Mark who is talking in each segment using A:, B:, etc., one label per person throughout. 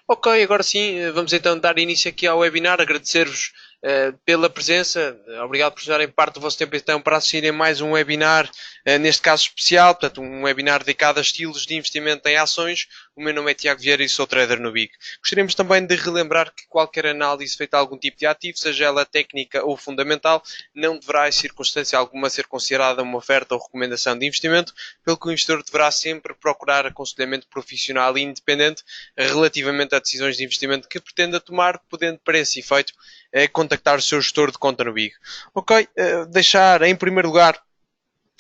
A: Ok, agora sim, vamos então dar início aqui ao webinar. Agradecer-vos pela presença. Obrigado por usarem parte do vosso tempo então para assistirem a mais um webinar, neste caso especial, portanto, um webinar dedicado a estilos de investimento em ações. O meu nome é Tiago Vieira e sou trader no BIC. Gostaríamos também de relembrar que qualquer análise feita a algum tipo de ativo, seja ela técnica ou fundamental, não deverá, em circunstância alguma, ser considerada uma oferta ou recomendação de investimento, pelo que o investidor deverá sempre procurar aconselhamento profissional e independente relativamente a decisões de investimento que pretenda tomar, podendo para esse efeito contactar o seu gestor de conta no BIG. Ok, deixar em primeiro lugar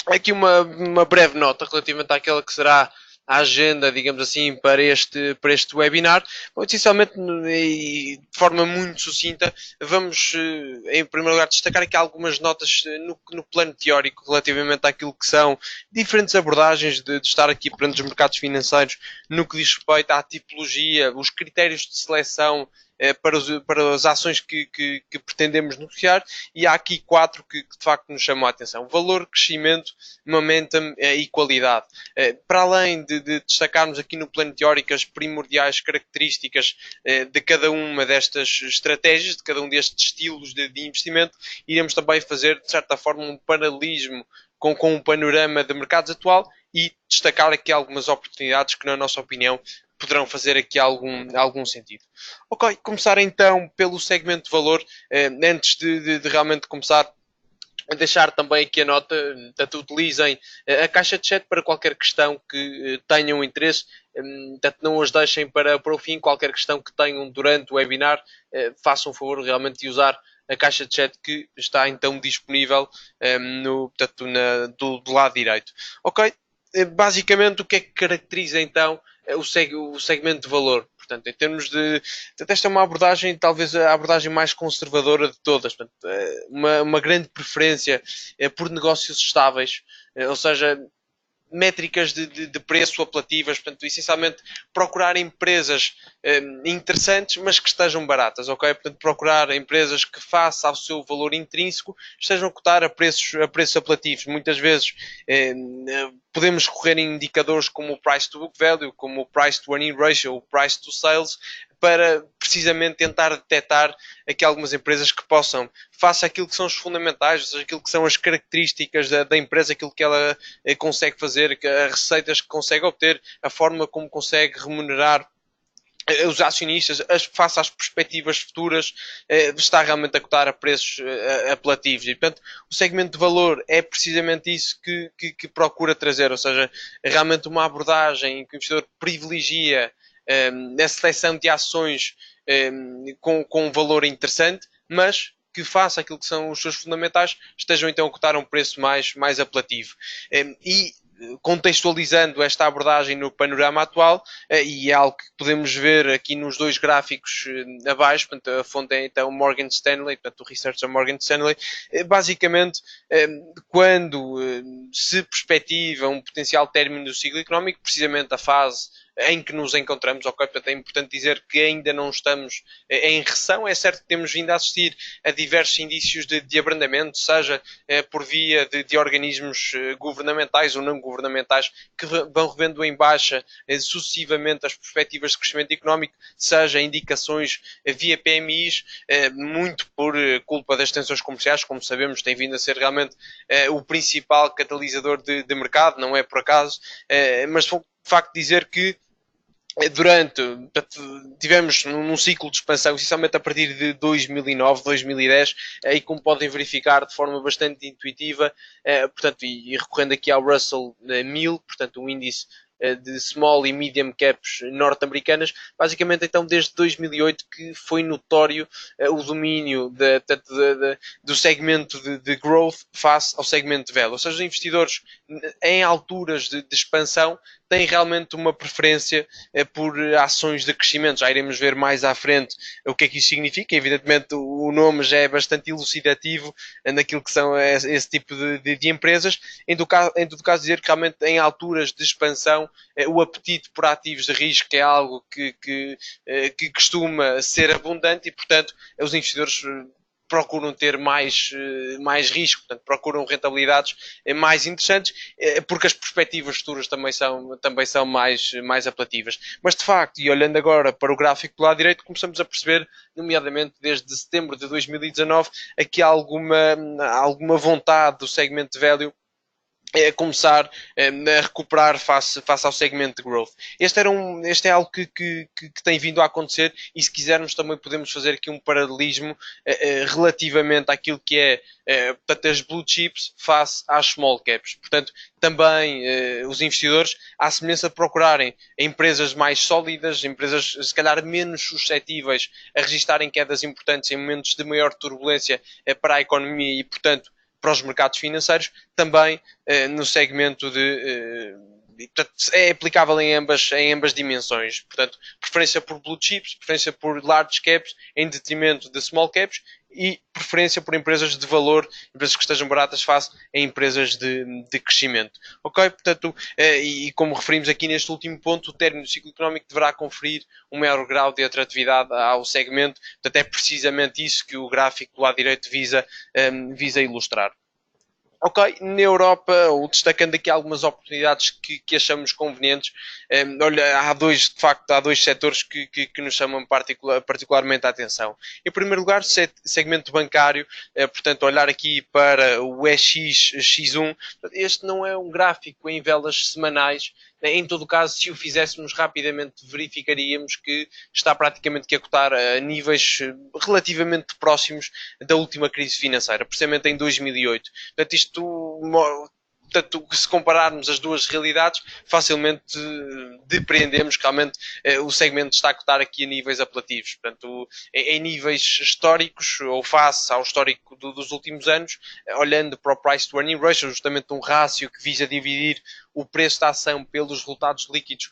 A: aqui uma breve nota relativamente àquela que será a agenda, digamos assim, para este webinar. Bom, essencialmente, e de forma muito sucinta, vamos, em primeiro lugar, destacar aqui algumas notas no plano teórico relativamente àquilo que são diferentes abordagens de estar aqui perante os mercados financeiros no que diz respeito à tipologia, os critérios de seleção para as ações que pretendemos negociar, e há aqui quatro que de facto nos chamam a atenção: valor, crescimento, momentum e qualidade. Para além de destacarmos aqui no plano teórico as primordiais características de cada uma destas estratégias, de cada um destes estilos de investimento, iremos também fazer, de certa forma, um paralelismo com o panorama de mercados atual e destacar aqui algumas oportunidades que, na nossa opinião, poderão fazer aqui algum sentido. Ok, começar então pelo segmento de valor. Antes de realmente começar, deixar também aqui a nota, portanto, utilizem a caixa de chat para qualquer questão que tenham interesse, portanto, não as deixem para o fim. Qualquer questão que tenham durante o webinar, façam o favor realmente de usar a caixa de chat que está então disponível portanto, do lado direito. Ok? Basicamente, o que é que caracteriza então o segmento de valor? Portanto, em termos de. Portanto, esta é uma abordagem, talvez a abordagem mais conservadora de todas. Portanto, uma grande preferência por negócios estáveis, ou seja, métricas de preço apelativas, portanto, essencialmente procurar empresas interessantes, mas que estejam baratas, ok? Portanto, procurar empresas que, face ao seu valor intrínseco, estejam a cotar a preços apelativos. Muitas vezes podemos recorrer a indicadores como o price to book value, como o price to earning ratio, o price to sales, para precisamente tentar detectar aqui algumas empresas que possam, face àquilo que são os fundamentais, ou seja, aquilo que são as características da empresa, aquilo que ela consegue fazer, as receitas que consegue obter, a forma como consegue remunerar os acionistas, face às perspectivas futuras, está realmente a cotar a preços apelativos. E, portanto, o segmento de valor é precisamente isso que procura trazer, ou seja, é realmente uma abordagem em que o investidor privilegia a seleção de ações com um valor interessante, mas que faça aquilo que são os seus fundamentais, estejam então a cotar a um preço mais apelativo. E contextualizando esta abordagem no panorama atual, e é algo que podemos ver aqui nos dois gráficos abaixo, portanto, a fonte é então Morgan Stanley, portanto, o research da Morgan Stanley. Basicamente, quando se perspectiva um potencial término do ciclo económico, precisamente a fase em que nos encontramos, ok? Portanto, é importante dizer que ainda não estamos em recessão. É certo que temos vindo a assistir a diversos indícios de abrandamento, seja por via de organismos governamentais ou não governamentais, que vão revendo em baixa sucessivamente as perspectivas de crescimento económico, seja indicações via PMIs, muito por culpa das tensões comerciais, como sabemos, tem vindo a ser realmente o principal catalisador de mercado, não é por acaso, mas de facto dizer que tivemos num ciclo de expansão, essencialmente a partir de 2009, 2010, e como podem verificar de forma bastante intuitiva, portanto, e recorrendo aqui ao Russell 1000, portanto, um índice de small e medium caps norte-americanas, basicamente então desde 2008 que foi notório o domínio do segmento de growth face ao segmento de value, ou seja, os investidores em alturas de expansão têm realmente uma preferência por ações de crescimento. Já iremos ver mais à frente o que é que isso significa. Evidentemente, o nome já é bastante elucidativo naquilo que são esse tipo de empresas. Em todo caso, dizer que realmente em alturas de expansão, o apetite por ativos de risco é algo que costuma ser abundante e, portanto, os investidores
B: procuram ter mais risco, portanto, procuram rentabilidades mais interessantes, porque as perspectivas futuras também são mais apelativas. Mas, de facto, e olhando agora para o gráfico do lado direito, começamos a perceber, nomeadamente desde setembro de 2019, aqui há alguma vontade do segmento de value começar a recuperar face ao segmento de growth. Este é algo que tem vindo a acontecer e, se quisermos, também podemos fazer aqui um paralelismo relativamente àquilo que portanto, as blue chips face às small caps. Portanto, também os investidores, à semelhança de procurarem empresas mais sólidas, empresas se calhar menos suscetíveis a registarem quedas importantes em momentos de maior turbulência para a economia e, portanto, para os mercados financeiros, também no segmento portanto, é aplicável em ambas dimensões. Portanto, preferência por blue chips, preferência por large caps em detrimento de small caps e preferência por empresas de valor, empresas que estejam baratas face a empresas de crescimento. Ok? Portanto, e como referimos aqui neste último ponto, o término do ciclo económico deverá conferir um maior grau de atratividade ao segmento. Portanto, é precisamente isso que o gráfico do lado direito visa ilustrar. Ok, na Europa, destacando aqui algumas oportunidades que achamos convenientes, olha, de facto, há dois setores que nos chamam particularmente a atenção. Em primeiro lugar, segmento bancário, portanto, olhar aqui para o EX-X1, este não é um gráfico em velas semanais. Em todo o caso, se o fizéssemos rapidamente, verificaríamos que está praticamente a cotar a níveis relativamente próximos da última crise financeira, precisamente em 2008. Portanto, portanto, se compararmos as duas realidades, facilmente depreendemos que realmente o segmento está a cotar aqui a níveis apelativos. Portanto, em níveis históricos, ou face ao histórico dos últimos anos, olhando para o Price to Earning Ratio, justamente um rácio que visa dividir o preço da ação pelos resultados líquidos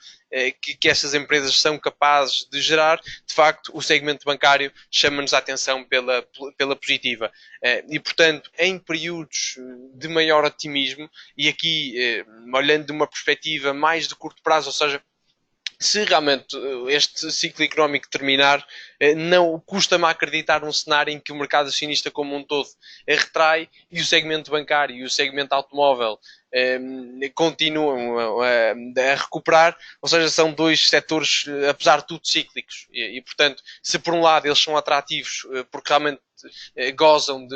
B: que estas empresas são capazes de gerar, de facto, o segmento bancário chama-nos a atenção pela positiva. E, portanto, em períodos de maior otimismo, e aqui olhando de uma perspectiva mais de curto prazo, ou seja, se realmente este ciclo económico terminar, não custa-me acreditar num cenário em que o mercado acionista como um todo retrai e o segmento bancário e o segmento automóvel continuam a recuperar, ou seja, são dois setores, apesar de tudo, cíclicos. Portanto, se por um lado eles são atrativos porque realmente gozam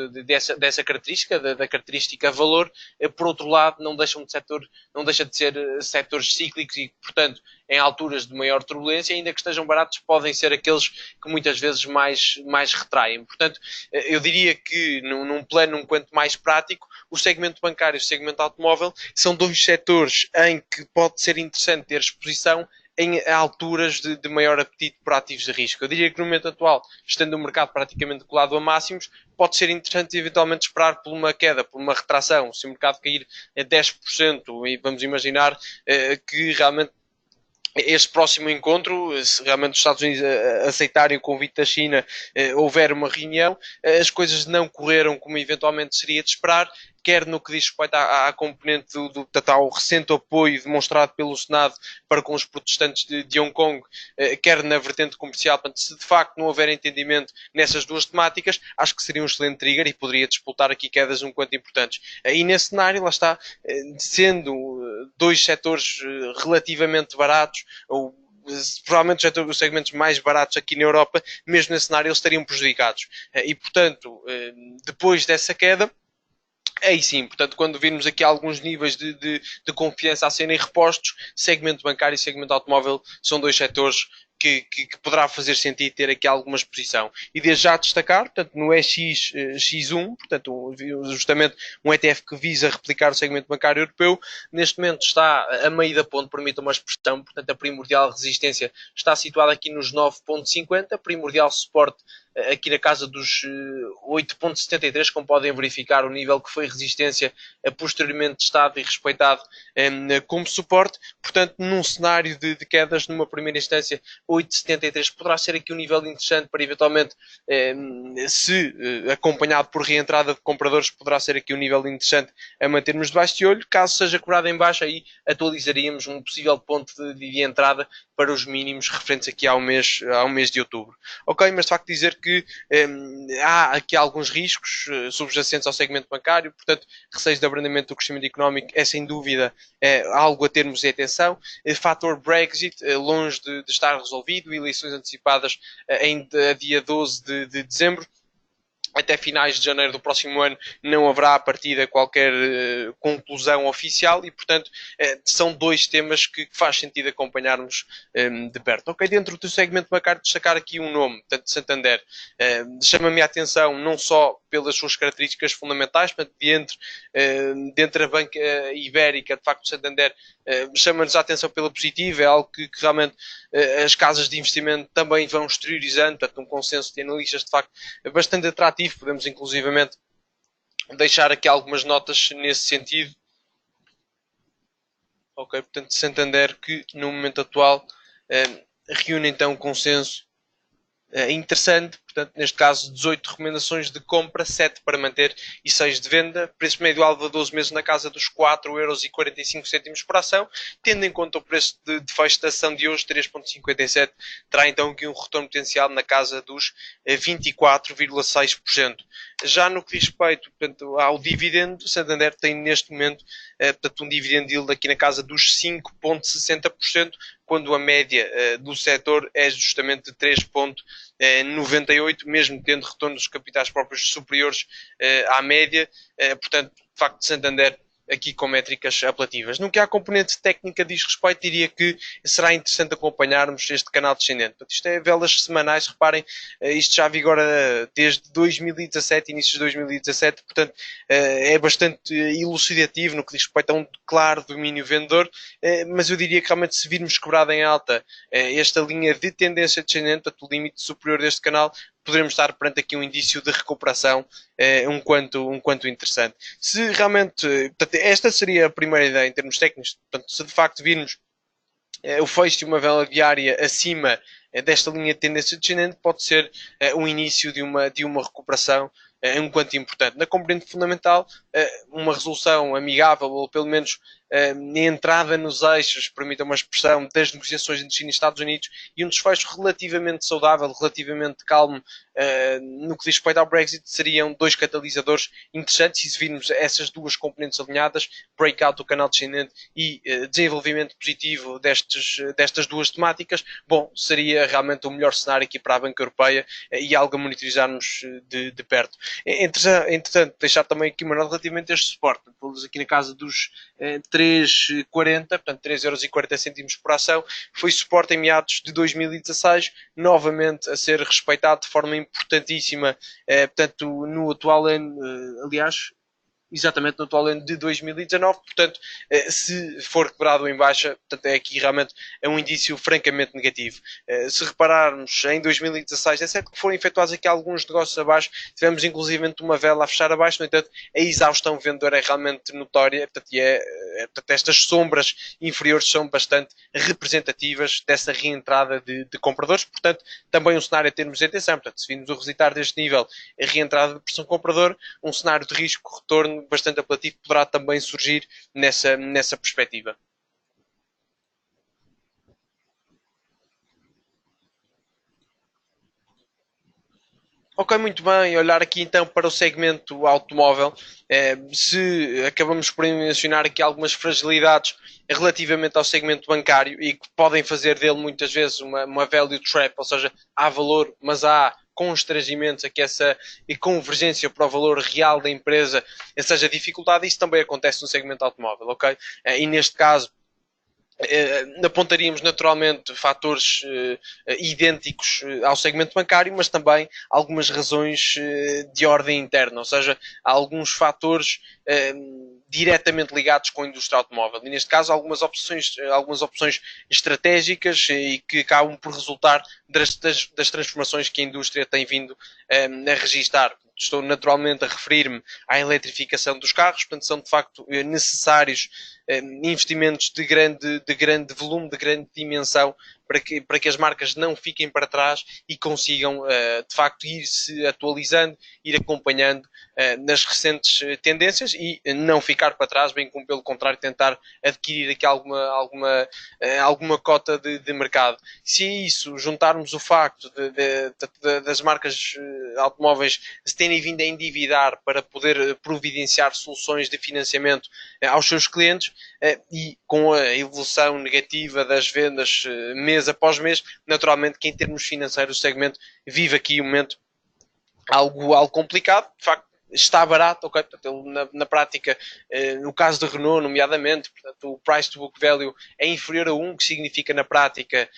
B: dessa característica, da característica valor, por outro lado não deixa de ser setores cíclicos e, portanto, em alturas de maior turbulência, ainda que estejam baratos, podem ser aqueles que muitas vezes mais retraem. Portanto, eu diria que num plano um quanto mais prático, o segmento bancário e o segmento automóvel são dois setores em que pode ser interessante ter exposição em alturas de maior apetite por ativos de risco. Eu diria que no momento atual, estando o mercado praticamente colado a máximos, pode ser interessante eventualmente esperar por uma queda, por uma retração. Se o mercado cair a 10%, e vamos imaginar que realmente este próximo encontro, se realmente os Estados Unidos aceitarem o convite da China, houver uma reunião, as coisas não correram como eventualmente seria de esperar, quer no que diz respeito à componente ao recente apoio demonstrado pelo Senado para com os protestantes de Hong Kong, quer na vertente comercial. Portanto, se de facto não houver entendimento nessas duas temáticas, acho que seria um excelente trigger e poderia disputar aqui quedas um quanto importantes. E nesse cenário, lá está, sendo dois setores relativamente baratos, ou provavelmente os segmentos mais baratos aqui na Europa, mesmo nesse cenário eles estariam prejudicados. E portanto, depois dessa queda, aí sim, portanto, quando virmos aqui alguns níveis de confiança a serem repostos, segmento bancário e segmento automóvel são dois setores que poderá fazer sentido ter aqui alguma exposição. E desde já destacar, portanto, no EX-X1, portanto, justamente um ETF que visa replicar o segmento bancário europeu, neste momento está a meio da ponte, permite uma expressão, portanto, a primordial resistência está situada aqui nos 9.50, primordial suporte aqui na casa dos 8.73, como podem verificar, o nível que foi resistência posteriormente testado e respeitado como suporte. Portanto, num cenário de quedas, numa primeira instância, 8.73 poderá ser aqui um nível interessante para eventualmente, se acompanhado por reentrada de compradores, poderá ser aqui um nível interessante a mantermos debaixo de olho. Caso seja quebrado em baixo, aí atualizaríamos um possível ponto de entrada para os mínimos referentes aqui ao mês de outubro. Ok, mas de facto dizer que há aqui alguns riscos subjacentes ao segmento bancário, portanto, receios de abrandamento do crescimento económico é sem dúvida algo a termos em atenção. Fator Brexit, longe de estar resolvido, eleições antecipadas a dia 12 de dezembro. Até finais de janeiro do próximo ano não haverá a partida qualquer conclusão oficial e, portanto, são dois temas que faz sentido acompanharmos de perto. Ok, dentro do segmento bancário, destacar aqui um nome, portanto, Santander. Chama-me a atenção não só pelas suas características fundamentais, portanto, dentro da banca ibérica, de facto, Santander chama-nos a atenção pela positiva, é algo que realmente as casas de investimento também vão exteriorizando, portanto, um consenso de analistas, de facto, bastante atrativo. Podemos inclusivamente deixar aqui algumas notas nesse sentido. Ok, portanto, Santander que no momento atual reúne então um consenso interessante, portanto, neste caso 18 recomendações de compra, 7 para manter e 6 de venda, preço médio-alvo a 12 meses na casa dos 4,45€ por ação, tendo em conta o preço de fecho da ação de hoje, 3,57, terá então aqui um retorno potencial na casa dos 24,6%. Já no que diz respeito, portanto, ao dividendo, Santander tem neste momento portanto, um dividend yield aqui na casa dos 5,60%, quando a média do setor é justamente de 3,98, mesmo tendo retornos dos capitais próprios superiores à média. Portanto, de facto, Santander aqui com métricas apelativas. No que à componente técnica diz respeito, diria que será interessante acompanharmos este canal descendente. Portanto, isto é velas semanais, reparem, isto já vigora desde 2017, inícios de 2017, portanto é bastante elucidativo no que diz respeito a um claro domínio vendedor, mas eu diria que realmente se virmos quebrada em alta esta linha de tendência descendente, portanto, o limite superior deste canal, poderemos estar perante aqui um indício de recuperação um quanto interessante. Se realmente, portanto, esta seria a primeira ideia em termos técnicos, portanto, se de facto virmos o fecho de uma vela diária acima desta linha de tendência descendente, pode ser o início de uma recuperação um quanto importante. Na componente fundamental, uma resolução amigável, ou pelo menos entrada nos eixos, permita uma expressão, das negociações entre China e Estados Unidos, e um desfecho relativamente saudável, relativamente calmo no que diz respeito ao Brexit, seriam dois catalisadores interessantes. E se virmos essas duas componentes alinhadas, breakout do canal descendente e desenvolvimento positivo destas duas temáticas, bom, seria realmente o melhor cenário aqui para a banca europeia e algo a monitorizarmos de perto. Entretanto, deixar também aqui uma nota relativamente a este suporte. Vamos aqui na casa dos 3,40, portanto 3,40€ por ação, foi suporte em meados de 2016, novamente a ser respeitado de forma importantíssima, portanto no atual ano, aliás, exatamente no atual ano de 2019, portanto, se for quebrado em baixa, portanto, é aqui realmente um indício francamente negativo. Se repararmos em 2016, é certo que foram efetuados aqui alguns negócios abaixo, tivemos inclusivamente uma vela a fechar abaixo, no entanto, a exaustão vendedora é realmente notória, portanto, portanto, estas sombras inferiores são bastante representativas dessa reentrada de compradores, portanto, também um cenário a termos em atenção. Portanto, se virmos o resultado deste nível, a reentrada de pressão comprador, um cenário de risco, retorno bastante apelativo poderá também surgir nessa perspectiva. Ok, muito bem. Olhar aqui então para o segmento automóvel. Se acabamos por mencionar aqui algumas fragilidades relativamente ao segmento bancário e que podem fazer dele muitas vezes uma value trap, ou seja, há valor, mas há constrangimentos a que essa convergência para o valor real da empresa seja dificultada. Isso também acontece no segmento automóvel, ok? E neste caso, apontaríamos naturalmente fatores idênticos ao segmento bancário, mas também algumas razões de ordem interna, ou seja, há alguns fatores diretamente ligados com a indústria automóvel. E neste caso, algumas opções estratégicas e que acabam por resultar das transformações que a indústria tem vindo a registar. Estou naturalmente a referir-me à eletrificação dos carros, portanto são de facto necessários investimentos de grande volume, de grande dimensão, para que as marcas não fiquem para trás e consigam de facto ir se atualizando, ir acompanhando nas recentes tendências e não ficar para trás, bem como pelo contrário tentar adquirir aqui alguma cota de mercado. Se a isso juntarmos o facto das marcas automóveis se terem vindo a endividar para poder providenciar soluções de financiamento aos seus clientes, e com a evolução negativa das vendas mês após mês, naturalmente que em termos financeiros o segmento vive aqui um momento algo complicado. De facto, está barato, ok? Portanto, na prática, no caso da Renault, nomeadamente, portanto, o price to book value é inferior a 1, que significa na prática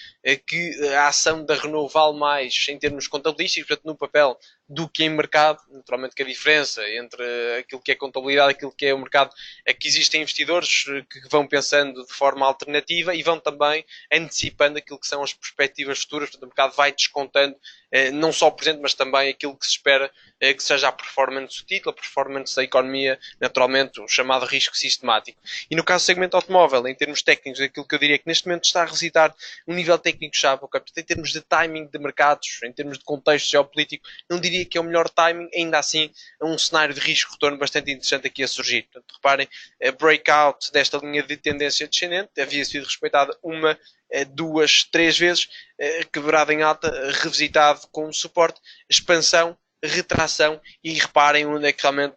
B: que a ação da Renault vale mais em termos contabilísticos, portanto, no papel, do que em mercado. Naturalmente que a diferença entre aquilo que é contabilidade e aquilo que é o mercado é que existem investidores que vão pensando de forma alternativa e vão também antecipando aquilo que são as perspectivas futuras. Portanto, o mercado vai descontando não só o presente, mas também aquilo que se espera que seja a performance do título, a performance da economia, naturalmente o chamado risco sistemático. E no caso do segmento automóvel, em termos técnicos, aquilo que eu diria que neste momento está a recitar um nível técnico-chave, okay? Em termos de timing de mercados, em termos de contexto geopolítico, não diria que é o melhor timing, ainda assim é um cenário de risco-retorno bastante interessante aqui a surgir. Portanto, reparem, a breakout desta linha de tendência descendente havia sido respeitada uma, duas, três vezes, quebrado em alta, revisitado com suporte, expansão, retração, e reparem onde é que realmente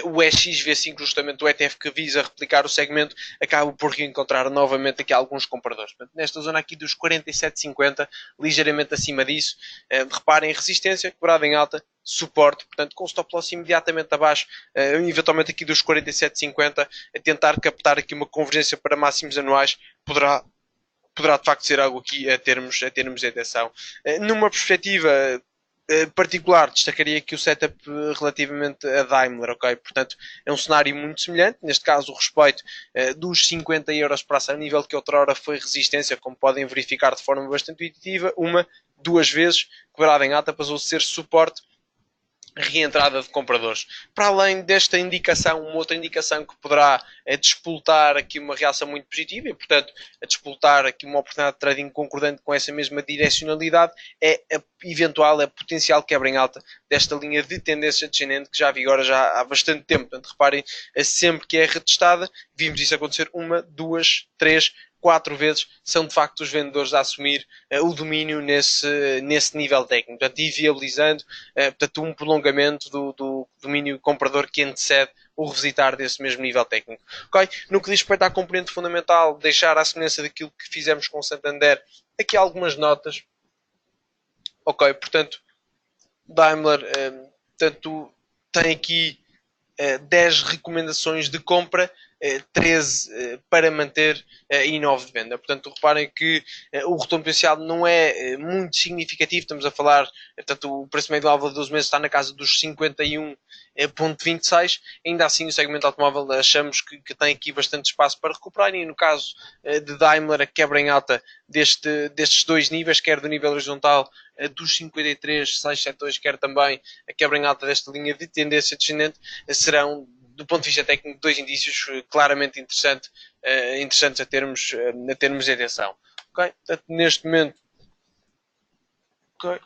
B: o XV5, justamente o ETF que visa replicar o segmento, acaba por encontrar novamente aqui alguns compradores. Portanto, nesta zona aqui dos 47,50, ligeiramente acima disso, reparem, resistência, quebrada em alta, suporte, portanto com o stop loss imediatamente abaixo, eventualmente aqui dos 47,50, a tentar captar aqui uma convergência para máximos anuais, poderá de facto ser algo aqui a termos de atenção. Numa perspectiva particular, destacaria aqui o setup relativamente a Daimler, ok? Portanto, é um cenário muito semelhante, neste caso o respeito dos 50 euros para ação, nível que outrora foi resistência, como podem verificar de forma bastante intuitiva, uma, duas vezes, quebrada em alta, passou a ser suporte, reentrada de compradores. Para além desta indicação, uma outra indicação que poderá despoltar aqui uma reação muito positiva e, portanto, despoltar aqui uma oportunidade de trading concordante com essa mesma direcionalidade, é a potencial quebra em alta desta linha de tendência descendente que já vigora já há bastante tempo. Portanto, reparem, sempre que é retestada, vimos isso acontecer uma, duas, três, 4 vezes, são de facto os vendedores a assumir o domínio nesse nível técnico, portanto, e viabilizando portanto, um prolongamento do domínio comprador que antecede o revisitar desse mesmo nível técnico. Okay? No que diz respeito à componente fundamental, deixar à semelhança daquilo que fizemos com o Santander, aqui algumas notas. Ok, portanto, Daimler portanto, tem aqui 10 recomendações de compra, 13 para manter e 9 de venda. Portanto, reparem que o retorno potencial não é muito significativo. Estamos a falar, portanto, o preço médio alvo de 12 meses está na casa dos 51,26. Ainda assim, o segmento automóvel achamos que tem aqui bastante espaço para recuperar, e no caso de Daimler, a quebra em alta destes dois níveis, quer do nível horizontal dos 53,672, quer também a quebra em alta desta linha de tendência descendente, serão, do ponto de vista técnico, dois indícios claramente interessantes a termos em atenção. Okay? Portanto, neste momento, okay.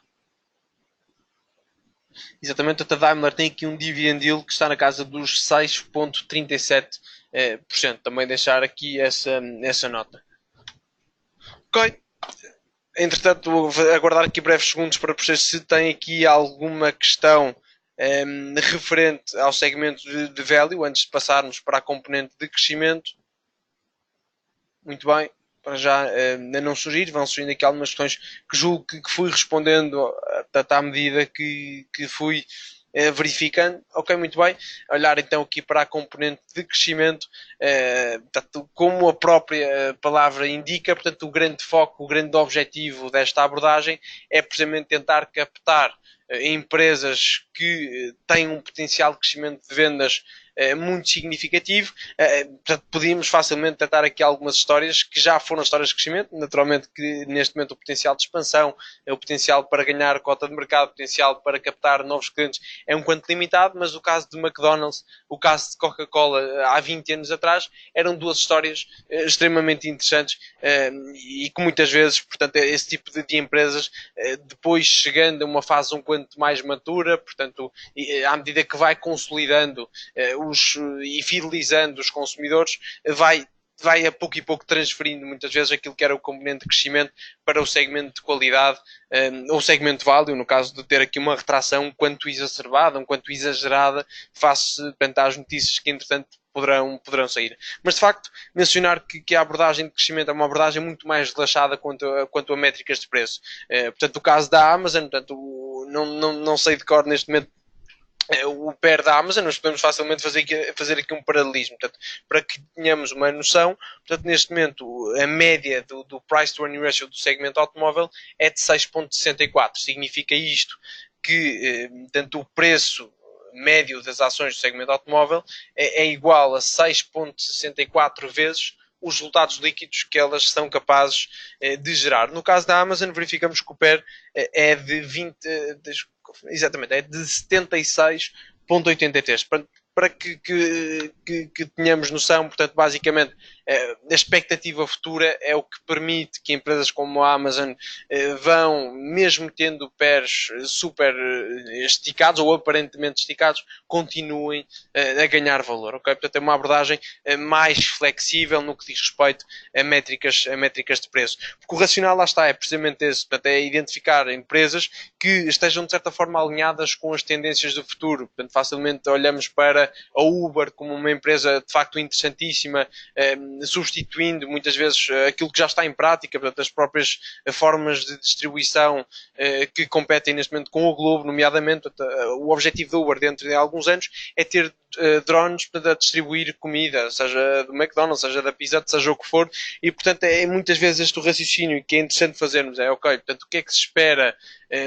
B: Exatamente, a Daimler tem aqui um dividend yield que está na casa dos 6,37%. Também deixar aqui essa nota. Ok. Entretanto, vou aguardar aqui breves segundos para perceber se tem aqui alguma questão referente ao segmento de value, antes de passarmos para a componente de crescimento. Muito bem, para já ainda não surgir, vão surgindo aqui algumas questões que julgo que fui respondendo à medida que fui verificando. Ok, muito bem. Olhar então aqui para a componente de crescimento, portanto, como a própria palavra indica, portanto, o grande foco, o grande objetivo desta abordagem é precisamente tentar captar empresas que têm um potencial de crescimento de vendas muito significativo. Portanto, podíamos facilmente tratar aqui algumas histórias que já foram histórias de crescimento, naturalmente que neste momento o potencial de expansão, o potencial para ganhar cota de mercado, o potencial para captar novos clientes é um quanto limitado, mas o caso de McDonald's, o caso de Coca-Cola há 20 anos atrás, eram duas histórias extremamente interessantes e que muitas vezes, portanto, esse tipo de empresas, depois chegando a uma fase um quanto mais matura, portanto, à medida que vai consolidando e fidelizando os consumidores, vai a pouco e pouco transferindo muitas vezes aquilo que era o componente de crescimento para o segmento de qualidade ou segmento válido, no caso de ter aqui uma retração um quanto exacerbada, um quanto exagerada face às notícias que entretanto poderão sair. Mas de facto, mencionar que a abordagem de crescimento é uma abordagem muito mais relaxada quanto a métricas de preço. Portanto, o caso da Amazon, portanto, não sei de cor neste momento o PER da Amazon, nós podemos facilmente fazer aqui um paralelismo. Portanto, para que tenhamos uma noção, portanto, neste momento a média do Price to Earning Ratio do segmento automóvel é de 6.64. Significa isto que tanto o preço médio das ações do segmento automóvel é igual a 6.64 vezes os resultados líquidos que elas são capazes de gerar. No caso da Amazon, verificamos que o PER é de 76.83. Para que tenhamos noção, portanto, basicamente, a expectativa futura é o que permite que empresas como a Amazon vão, mesmo tendo PERs super esticados ou aparentemente esticados, continuem a ganhar valor. Okay? Portanto, é uma abordagem mais flexível no que diz respeito a métricas de preço. Porque o racional lá está, é precisamente esse, portanto, é identificar empresas que estejam de certa forma alinhadas com as tendências do futuro. Portanto, facilmente olhamos para a Uber como uma empresa de facto interessantíssima, substituindo muitas vezes aquilo que já está em prática, portanto, as próprias formas de distribuição que competem neste momento com o Globo, nomeadamente. Portanto, o objetivo da Uber dentro de alguns anos é ter drones para distribuir comida, seja do McDonald's, seja da Pizza Hut, seja o que for, e portanto é muitas vezes este o raciocínio que é interessante fazermos, ok, portanto o que é que se espera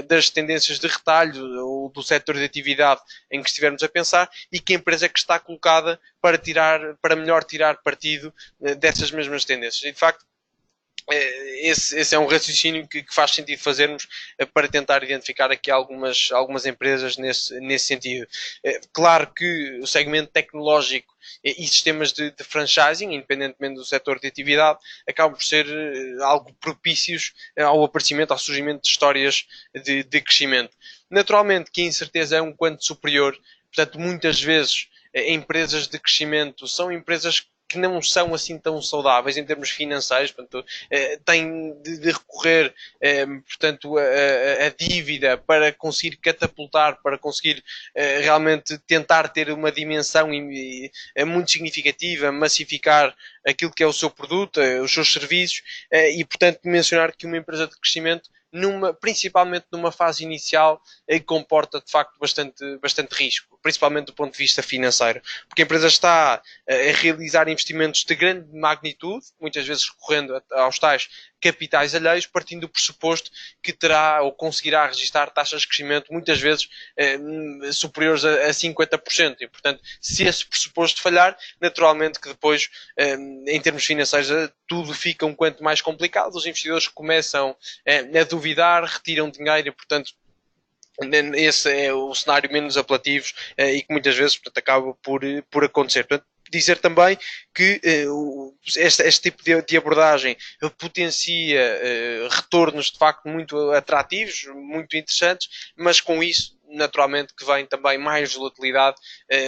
B: das tendências de retalho ou do setor de atividade em que estivermos a pensar e que empresa é que está colocada para melhor tirar partido dessas mesmas tendências. E de facto esse é um raciocínio que faz sentido fazermos para tentar identificar aqui algumas empresas nesse sentido. Claro que o segmento tecnológico e sistemas de franchising, independentemente do setor de atividade, acabam por ser algo propícios ao aparecimento, ao surgimento de histórias de crescimento. Naturalmente que a incerteza é um quanto superior, portanto muitas vezes empresas de crescimento são empresas que não são assim tão saudáveis em termos financeiros, portanto, têm de recorrer, portanto, a dívida para conseguir catapultar, para conseguir realmente tentar ter uma dimensão muito significativa, massificar aquilo que é o seu produto, os seus serviços, e, portanto, mencionar que uma empresa de crescimento principalmente numa fase inicial, comporta de facto bastante risco, principalmente do ponto de vista financeiro, porque a empresa está a realizar investimentos de grande magnitude, muitas vezes recorrendo aos tais capitais alheios, partindo do pressuposto que terá ou conseguirá registrar taxas de crescimento muitas vezes superiores a 50%. E, portanto, se esse pressuposto falhar, naturalmente que depois, em termos financeiros, tudo fica um quanto mais complicado. Os investidores começam a duvidar, retiram dinheiro e, portanto, esse é o cenário menos apelativo e que muitas vezes, portanto, acaba por acontecer. Portanto, dizer também que este tipo de abordagem potencia retornos de facto muito atrativos, muito interessantes, mas com isso naturalmente que vem também mais volatilidade,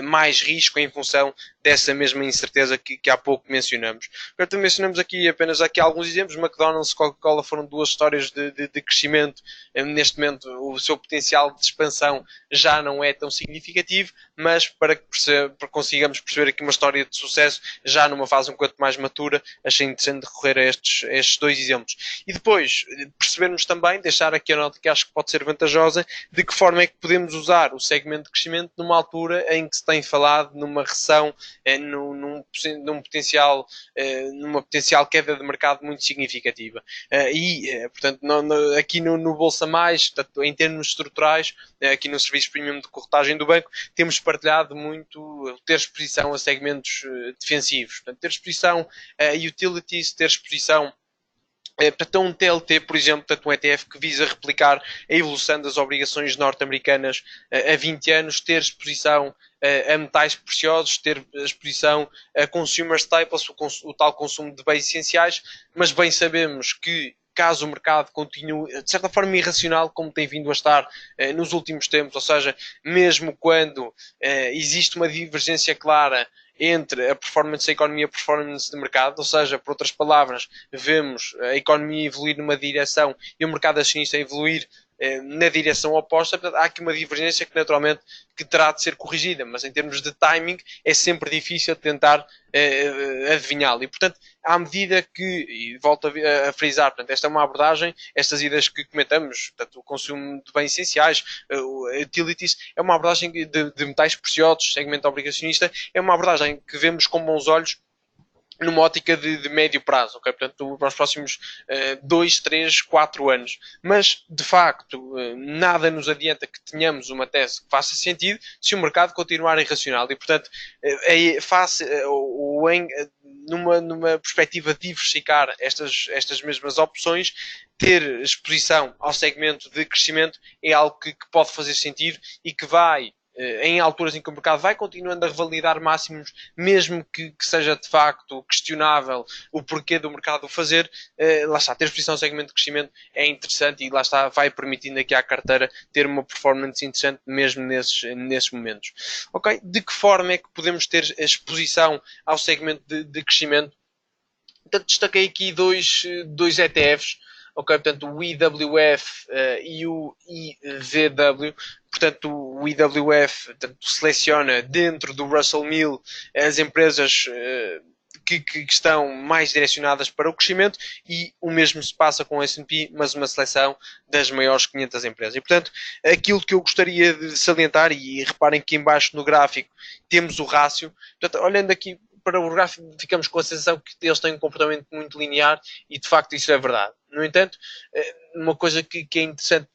B: mais risco em função dessa mesma incerteza que há pouco mencionamos. Portanto, mencionamos aqui apenas alguns exemplos. McDonald's e Coca-Cola foram duas histórias de crescimento. Neste momento o seu potencial de expansão já não é tão significativo, mas para que consigamos perceber aqui uma história de sucesso já numa fase um pouco mais matura, achei interessante recorrer a estes dois exemplos. E depois percebermos também, deixar aqui a nota que acho que pode ser vantajosa, de que forma é que podemos usar o segmento de crescimento numa altura em que se tem falado numa recessão, numa potencial queda de mercado muito significativa. Portanto, aqui no Bolsa Mais, portanto, em termos estruturais, aqui no serviço premium de corretagem do banco, temos partilhado muito ter exposição a segmentos defensivos. Portanto, ter exposição a utilities, ter exposição portanto, um TLT, por exemplo, portanto, um ETF que visa replicar a evolução das obrigações norte-americanas a 20 anos, ter exposição a metais preciosos, ter exposição a consumer staples, o tal consumo de bens essenciais, mas bem sabemos que caso o mercado continue, de certa forma, irracional, como tem vindo a estar nos últimos tempos, ou seja, mesmo quando existe uma divergência clara entre a performance da economia e a performance de mercado, ou seja, por outras palavras, vemos a economia evoluir numa direção e o mercado acionista evoluir na direção oposta. Portanto, há aqui uma divergência que naturalmente que terá de ser corrigida, mas em termos de timing é sempre difícil tentar adivinhá-lo. E portanto, à medida que, e volto a frisar, portanto, esta é uma abordagem, estas ideias que comentamos, portanto, o consumo de bens essenciais, utilities, é uma abordagem de metais preciosos, segmento obrigacionista, é uma abordagem que vemos com bons olhos numa ótica de médio prazo, okay? Portanto, para os próximos 2, 3, 4 anos. Mas, de facto, nada nos adianta que tenhamos uma tese que faça sentido se o mercado continuar irracional. E, portanto, numa perspectiva de diversificar estas mesmas opções, ter exposição ao segmento de crescimento é algo que pode fazer sentido e que vai, em alturas em que o mercado vai continuando a revalidar máximos, mesmo que seja de facto questionável o porquê do mercado o fazer, lá está, ter exposição ao segmento de crescimento é interessante e lá está, vai permitindo aqui à carteira ter uma performance interessante mesmo nesses momentos. Ok? De que forma é que podemos ter a exposição ao segmento de crescimento? Portanto, destaquei aqui dois ETFs, ok? Portanto, o IWF e o IVW. Portanto, o IWF portanto, seleciona dentro do Russell 1000 as empresas que estão mais direcionadas para o crescimento e o mesmo se passa com o S&P, mas uma seleção das maiores 500 empresas. E, portanto, aquilo que eu gostaria de salientar, e reparem que em baixo no gráfico temos o rácio, portanto, olhando aqui para o gráfico ficamos com a sensação que eles têm um comportamento muito linear e de facto isso é verdade. No entanto, uma coisa que é interessante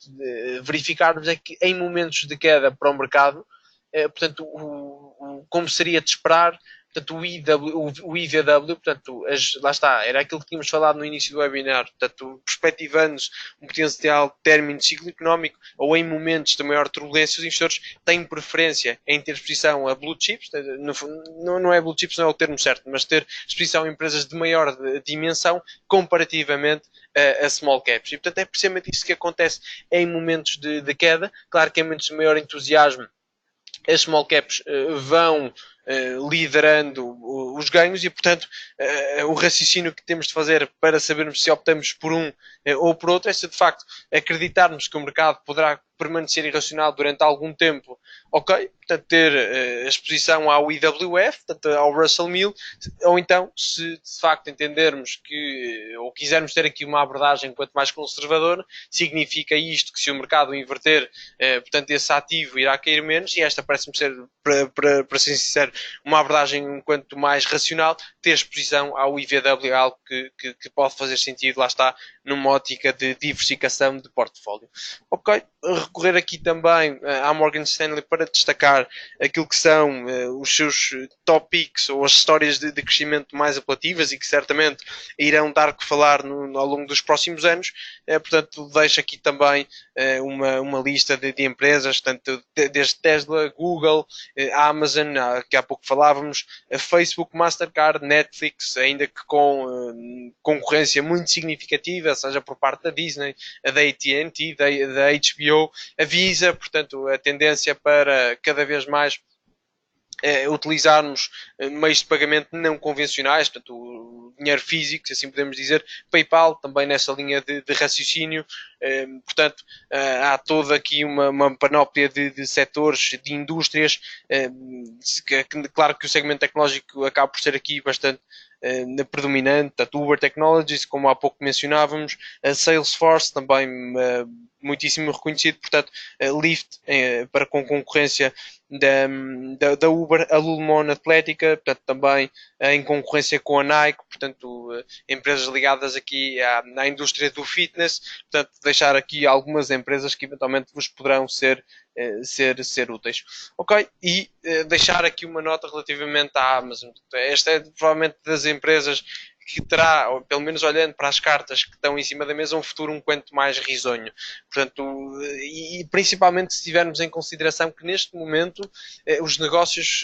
B: verificarmos é que em momentos de queda para o mercado, portanto, como seria de esperar, portanto, o IVW, portanto, lá está, era aquilo que tínhamos falado no início do webinar, portanto, perspectivando-se um potencial término de ciclo económico ou em momentos de maior turbulência, os investidores têm preferência em ter exposição a blue chips, não é blue chips, não é o termo certo, mas ter exposição a empresas de maior dimensão comparativamente a small caps. E, portanto, é precisamente isso que acontece em momentos de queda. Claro que em momentos de maior entusiasmo, as small caps vão liderando os ganhos e, portanto, o raciocínio que temos de fazer para sabermos se optamos por um ou por outro é se, de facto, acreditarmos que o mercado poderá permanecer irracional durante algum tempo, ok? Portanto, ter a exposição ao IWF, portanto, ao Russell 1000, ou então, se de facto entendermos que, ou quisermos ter aqui uma abordagem quanto mais conservadora, significa isto que se o mercado inverter, portanto, esse ativo irá cair menos, e esta parece-me ser, para ser sincero, uma abordagem quanto mais racional, ter exposição ao IVW é algo que pode fazer sentido, lá está, numa ótica de diversificação de portfólio. Ok, recorrer aqui também à Morgan Stanley para destacar aquilo que são os seus top picks ou as histórias de crescimento mais apelativas e que certamente irão dar que falar ao longo dos próximos anos. Portanto, deixo aqui também uma lista de empresas, tanto desde Tesla, Google, Amazon, que há pouco falávamos, Facebook, Mastercard, Netflix, ainda que com concorrência muito significativa, seja por parte da Disney, da AT&T, da HBO, a Visa, portanto, a tendência para cada vez mais utilizarmos meios de pagamento não convencionais, portanto, o dinheiro físico, se assim podemos dizer, PayPal, também nessa linha de raciocínio, Portanto, há toda aqui uma panóplia de setores, de indústrias, claro que o segmento tecnológico acaba por ser aqui bastante predominante, a Uber Technologies, como há pouco mencionávamos, a Salesforce também muitíssimo reconhecido, portanto, Lyft para com concorrência da Uber, a Lululemon Atlética, portanto, também em concorrência com a Nike, portanto, empresas ligadas aqui à indústria do fitness, portanto, deixar aqui algumas empresas que eventualmente vos poderão ser úteis. Ok, e deixar aqui uma nota relativamente à Amazon. Esta é provavelmente das empresas que terá, ou pelo menos olhando para as cartas que estão em cima da mesa, um futuro um quanto mais risonho. Portanto, e principalmente se tivermos em consideração que neste momento os negócios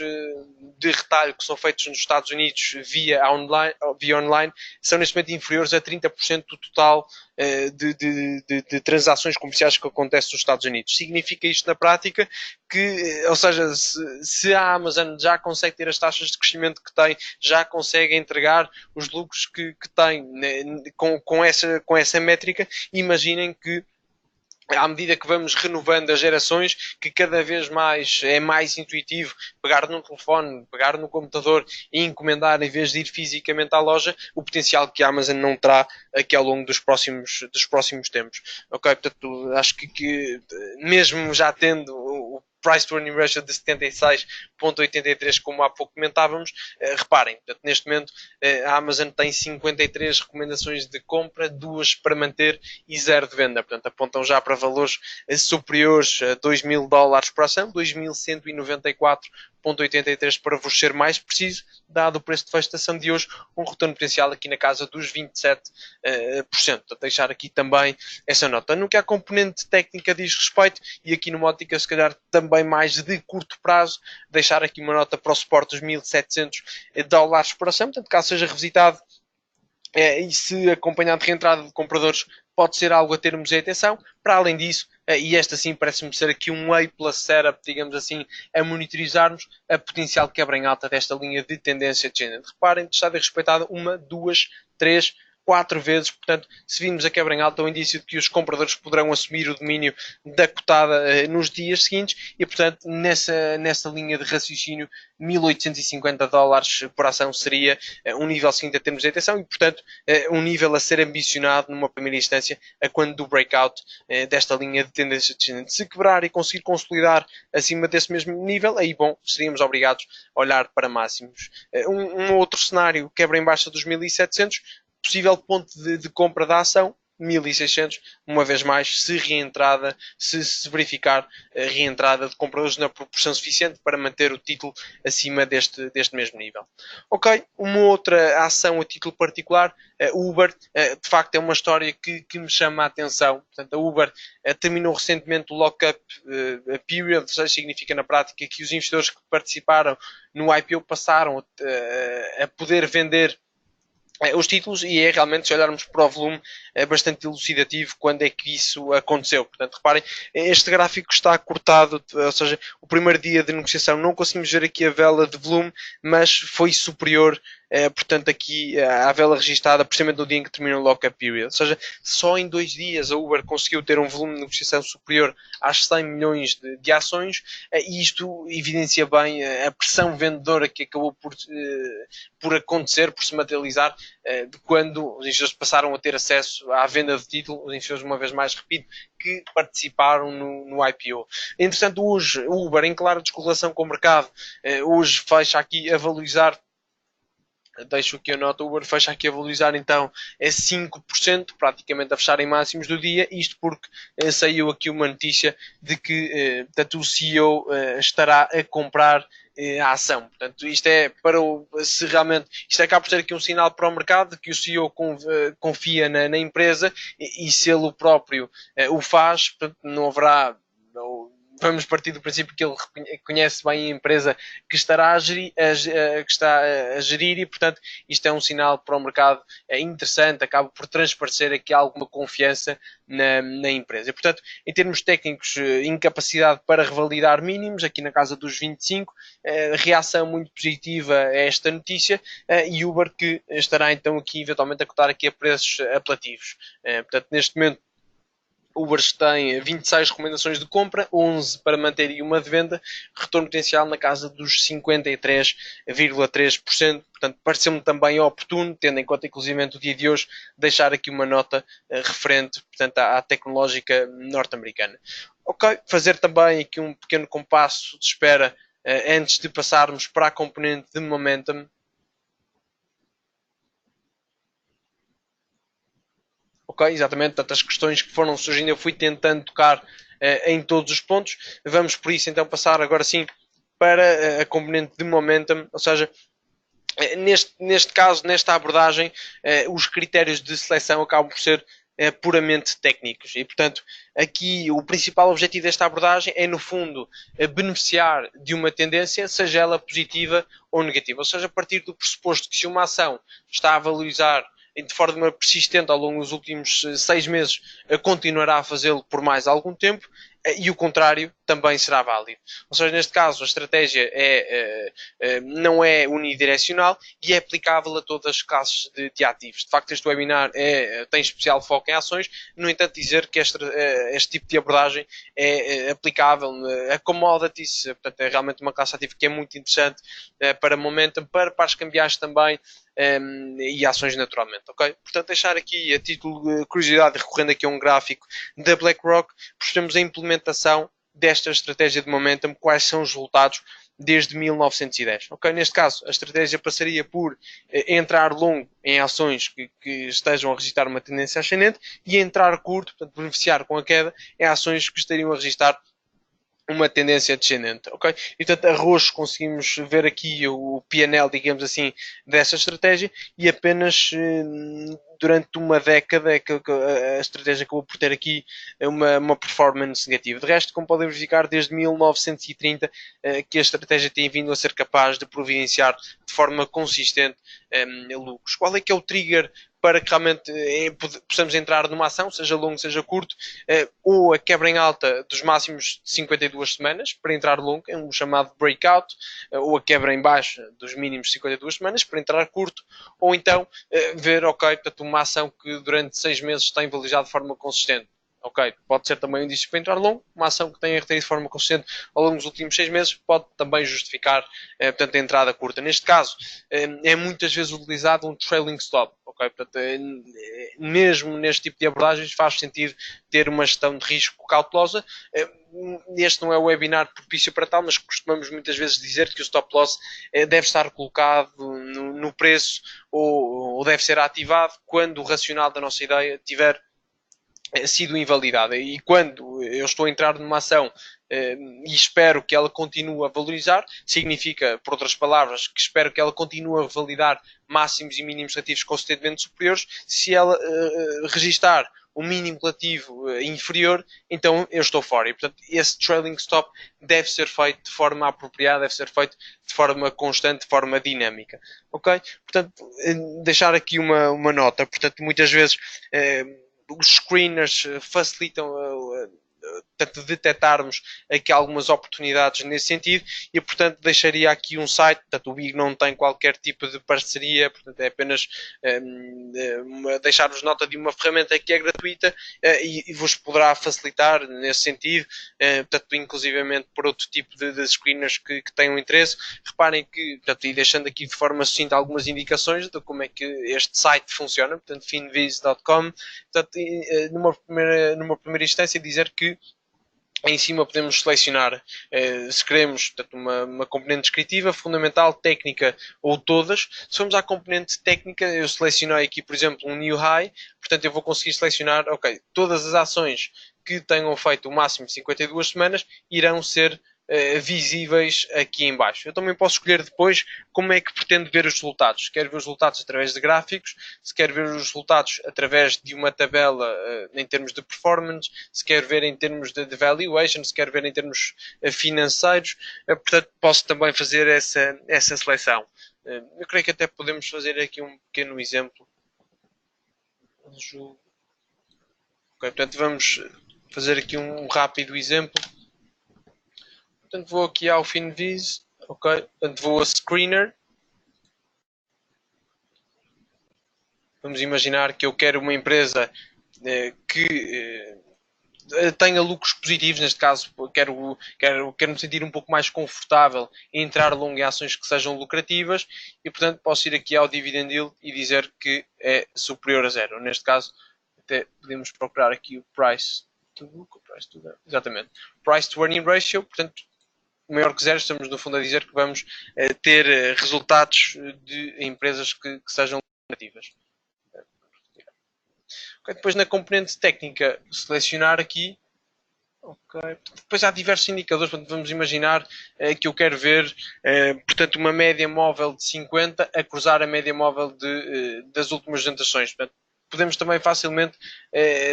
B: de retalho que são feitos nos Estados Unidos via online são neste momento inferiores a 30% do total de transações comerciais que acontecem nos Estados Unidos. Significa isto na prática que, ou seja, se a Amazon já consegue ter as taxas de crescimento que tem, já consegue entregar os lucros que tem com essa métrica, imaginem que à medida que vamos renovando as gerações, que cada vez mais é mais intuitivo pegar num telefone, pegar no computador e encomendar em vez de ir fisicamente à loja, o potencial que a Amazon não terá aqui ao longo dos próximos tempos. Ok, portanto, acho que mesmo já tendo o price to earning ratio de 76,83, como há pouco comentávamos, reparem, portanto, neste momento a Amazon tem 53 recomendações de compra, 2 para manter e 0 de venda, portanto apontam já para valores superiores a $2.000 por ação, 2.194,83 para vos ser mais preciso, dado o preço de fecho da ação de hoje, um retorno potencial aqui na casa dos 27%. A deixar aqui também essa nota. No que a componente técnica diz respeito, e aqui numa ótica se calhar também mais de curto prazo, deixar aqui uma nota para o suporte dos $1.700 por ação, portanto caso seja revisitado e se acompanhado de reentrada de compradores, pode ser algo a termos em atenção. Para além disso, e esta sim parece-me ser aqui um A plus setup, digamos assim, a monitorizarmos a potencial quebra em alta desta linha de tendência descendente. Reparem, está respeitada 1, 2, 3, 4 vezes, portanto, se vimos a quebra em alta, é um indício de que os compradores poderão assumir o domínio da cotada nos dias seguintes e, portanto, nessa linha de raciocínio, $1.850 por ação seria um nível seguinte a termos de atenção e, portanto, um nível a ser ambicionado numa primeira instância a quando do breakout desta linha de tendência descendente. Se quebrar e conseguir consolidar acima desse mesmo nível, aí, bom, seríamos obrigados a olhar para máximos. Um outro cenário, quebra em baixa dos 1.700, possível ponto de compra da ação, 1.600, uma vez mais, se verificar a reentrada de compradores na proporção suficiente para manter o título acima deste mesmo nível. Ok, uma outra ação a título particular, a Uber, de facto é uma história que me chama a atenção. Portanto, a Uber terminou recentemente o lock-up period, ou seja, significa na prática que os investidores que participaram no IPO passaram a poder vender os títulos e é realmente, se olharmos para o volume, é bastante elucidativo quando é que isso aconteceu. Portanto, reparem, este gráfico está cortado, ou seja, o primeiro dia de negociação não conseguimos ver aqui a vela de volume, mas foi superior, portanto, aqui à vela registada, precisamente no dia em que terminou o lock-up period. Ou seja, só em 2 dias a Uber conseguiu ter um volume de negociação superior às 100 milhões de ações e isto evidencia bem a pressão vendedora que acabou por acontecer, por se materializar, de quando os investidores passaram a ter acesso à venda de título, os investidores, uma vez mais, repito, que participaram no IPO. Entretanto, hoje, o Uber, em clara descorrelação com o mercado, hoje fecha aqui a valorizar, deixo aqui a nota, o Uber fecha aqui a valorizar então é 5%, praticamente a fechar em máximos do dia, isto porque saiu aqui uma notícia de que portanto, o CEO estará a comprar a ação. Portanto, isto é para se realmente isto acaba por ser aqui um sinal para o mercado de que o CEO confia na empresa e se ele próprio o faz, portanto, não haverá. Vamos partir do princípio que ele conhece bem a empresa que estará que está a gerir e, portanto, isto é um sinal para o mercado interessante, acaba por transparecer aqui alguma confiança na empresa. E, portanto, em termos técnicos, incapacidade para revalidar mínimos, aqui na casa dos 25, reação muito positiva a esta notícia e Uber que estará então aqui eventualmente a cotar aqui a preços apelativos. Portanto, neste momento, Ubers tem 26 recomendações de compra, 11 para manter e uma de venda, retorno potencial na casa dos 53,3%. Portanto, pareceu-me também oportuno, tendo em conta inclusive o dia de hoje, deixar aqui uma nota referente, portanto, à tecnológica norte-americana. Ok, fazer também aqui um pequeno compasso de espera antes de passarmos para a componente de momentum. Ok, exatamente, tantas questões que foram surgindo, eu fui tentando tocar em todos os pontos. Vamos por isso então passar agora sim para a componente de momentum, ou seja, neste caso, nesta abordagem, os critérios de seleção acabam por ser puramente técnicos e, portanto, aqui o principal objetivo desta abordagem é, no fundo, beneficiar de uma tendência, seja ela positiva ou negativa, ou seja, a partir do pressuposto que se uma ação está a valorizar de forma persistente ao longo dos últimos 6 meses, continuará a fazê-lo por mais algum tempo, e o contrário também será válido. Ou seja, neste caso, a estratégia não é unidirecional e é aplicável a todas as classes de ativos. De facto, este webinar tem especial foco em ações, no entanto, dizer que este tipo de abordagem é aplicável a commodities, portanto, é realmente uma classe ativa que é muito interessante para momentum, para pares cambiais também, e ações naturalmente, ok? Portanto, deixar aqui a título de curiosidade, recorrendo aqui a um gráfico da BlackRock, percebemos a implementação desta estratégia de momentum, quais são os resultados desde 1910. Ok, neste caso, a estratégia passaria por entrar longo em ações que estejam a registrar uma tendência ascendente e entrar curto, portanto, beneficiar com a queda em ações que estariam a registrar uma tendência descendente, ok? E portanto, a roxo conseguimos ver aqui o PNL, digamos assim, dessa estratégia e apenas durante uma década é que a estratégia acabou por ter aqui uma performance negativa. De resto, como podem verificar, desde 1930 que a estratégia tem vindo a ser capaz de providenciar de forma consistente lucros. Qual é que é o trigger para que realmente possamos entrar numa ação, seja longo, seja curto, ou a quebra em alta dos máximos de 52 semanas, para entrar longo, é um chamado breakout, ou a quebra em baixa dos mínimos de 52 semanas, para entrar curto, ou então ver, ok, portanto, uma ação que durante 6 meses está invalidada de forma consistente. Ok, pode ser também um indício para entrar longo, uma ação que tenha retraído de forma consistente ao longo dos últimos 6 meses pode também justificar portanto, a entrada curta. Neste caso, é muitas vezes utilizado um trailing stop. Okay? Portanto, mesmo neste tipo de abordagens faz sentido ter uma gestão de risco cautelosa. Este não é o webinar propício para tal, mas costumamos muitas vezes dizer que o stop loss deve estar colocado no preço ou deve ser ativado quando o racional da nossa ideia tiver sido invalidada. E quando eu estou a entrar numa ação e espero que ela continue a valorizar, significa, por outras palavras, que espero que ela continue a validar máximos e mínimos relativos consistentemente superiores. Se ela registar um mínimo relativo inferior, então eu estou fora. E, portanto, esse trailing stop deve ser feito de forma apropriada, deve ser feito de forma constante, de forma dinâmica. Ok? Portanto, deixar aqui uma nota. Portanto, muitas vezes os screeners facilitam portanto, detectarmos aqui algumas oportunidades nesse sentido e, portanto, deixaria aqui um site, portanto, o Big não tem qualquer tipo de parceria, portanto, é apenas deixar-vos nota de uma ferramenta que é gratuita e vos poderá facilitar nesse sentido, portanto, inclusivamente por outro tipo de screeners que tenham interesse. Reparem que, portanto, e deixando aqui de forma sucinta algumas indicações de como é que este site funciona, portanto, finviz.com, portanto, numa primeira instância dizer que em cima podemos selecionar se queremos portanto, uma componente descritiva, fundamental, técnica ou todas. Se formos à componente técnica, eu selecionei aqui, por exemplo, um new high, portanto eu vou conseguir selecionar, ok, todas as ações que tenham feito o máximo de 52 semanas irão ser visíveis aqui em baixo. Eu também posso escolher depois como é que pretendo ver os resultados. Se quero ver os resultados através de gráficos, se quero ver os resultados através de uma tabela em termos de performance, se quero ver em termos de valuation, se quero ver em termos financeiros, portanto posso também fazer essa seleção. Eu creio que até podemos fazer aqui um pequeno exemplo. Ok, portanto vamos fazer aqui um rápido exemplo. Portanto, vou aqui ao Finviz, ok? Portanto, vou a Screener. Vamos imaginar que eu quero uma empresa que tenha lucros positivos, neste caso quero me sentir um pouco mais confortável em entrar longo em ações que sejam lucrativas e, portanto, posso ir aqui ao dividend yield e dizer que é superior a zero. Neste caso, até podemos procurar aqui o price to book, exatamente, price to earning ratio, portanto, maior que zero, estamos no fundo a dizer que vamos ter resultados de empresas que sejam lucrativas. Okay, depois na componente técnica, selecionar aqui. Okay. Depois há diversos indicadores, portanto, vamos imaginar que eu quero ver, portanto, uma média móvel de 50 a cruzar a média móvel das últimas apresentações. Portanto, podemos também facilmente